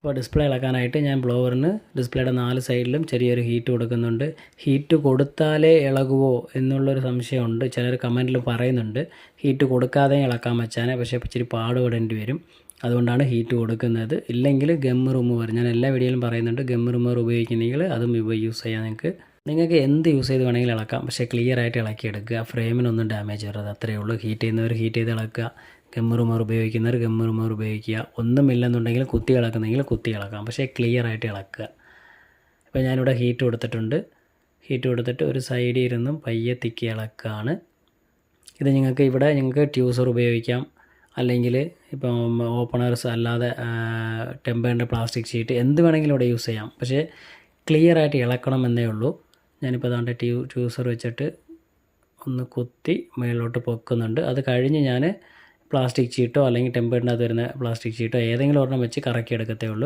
അപ്പോൾ ഡിസ്പ്ലേ ഇളക്കാനായിട്ട് ഞാൻ ബ്ലോവറിന് ഡിസ്പ്ലേയുടെ 4 സൈഡിലും ചെറിയൊരു ഹീറ്റ് കൊടുക്കുന്നുണ്ട്. ഹീറ്റ് കൊടുത്താലേ ഇളകുമോ എന്നുള്ളൊരു സംശയമുണ്ട്. ചിലർ കമൻറ്റിൽ പറയുന്നുണ്ട് ഹീറ്റ് കൊടുക്കാതെ ഇളക്കാൻ വെച്ചാൽ, പക്ഷേ ഇച്ചിരി പാടുപെടേണ്ടി വരും. അതുകൊണ്ടാണ് ഹീറ്റ് കൊടുക്കുന്നത്. ഇല്ലെങ്കിൽ ഗം റിമൂവർ, ഞാൻ എല്ലാ വീഡിയോയിലും പറയുന്നുണ്ട്, ഗം റിമൂവർ ഉപയോഗിക്കുന്നെങ്കിൽ അതും യൂസ് ചെയ്യാം. നിങ്ങൾക്ക് എന്ത് യൂസ് ചെയ്ത് വേണമെങ്കിലും ഇളക്കാം, പക്ഷേ ക്ലിയർ ആയിട്ട് ഇളക്കിയെടുക്കുക. ഫ്രെയിമിനൊന്നും ഡാമേജ് വരാതെ, അത്രയേ ഉള്ളൂ. ഹീറ്റ് ചെയ്യുന്നവർ ഹീറ്റ് ചെയ്ത് ഇളക്കുക, ഗം റിമൂവർ ഉപയോഗിക്കുന്നവർ ഗം റിമൂവർ ഉപയോഗിക്കുക. ഒന്നുമില്ലെന്നുണ്ടെങ്കിൽ കുത്തി ഇളക്കുന്നെങ്കിൽ കുത്തി ഇളക്കാം, പക്ഷേ ക്ലിയർ ആയിട്ട് ഇളക്കുക. ഇപ്പോൾ ഞാനിവിടെ ഹീറ്റ് കൊടുത്തിട്ടുണ്ട്. ഹീറ്റ് കൊടുത്തിട്ട് ഒരു സൈഡിൽ ഇരുന്നും പയ്യെ തിക്കി ഇളക്കുകയാണ്. ഇത് നിങ്ങൾക്ക് ട്യൂസർ ഉപയോഗിക്കാം, അല്ലെങ്കിൽ ഇപ്പം ഓപ്പണേഴ്സ് അല്ലാതെ ടെമ്പേറിൻ്റെ പ്ലാസ്റ്റിക് ഷീറ്റ് എന്ത് വേണമെങ്കിലും ഇവിടെ യൂസ് ചെയ്യാം. പക്ഷേ ക്ലിയർ ആയിട്ട് ഇളക്കണമെന്നേ ഉള്ളൂ. ഞാനിപ്പോൾ അതാണ്ട് ട്യൂസർ വെച്ചിട്ട് ഒന്ന് കുത്തി മേളിലോട്ട് പൊക്കുന്നുണ്ട്. അത് കഴിഞ്ഞ് ഞാൻ പ്ലാസ്റ്റിക് ഷീറ്റോ അല്ലെങ്കിൽ ടെമ്പേറിനകത്ത് വരുന്ന പ്ലാസ്റ്റിക് ഷീറ്റോ ഏതെങ്കിലും ഒരെണ്ണം വെച്ച് കറക്കി എടുക്കത്തേ ഉള്ളൂ.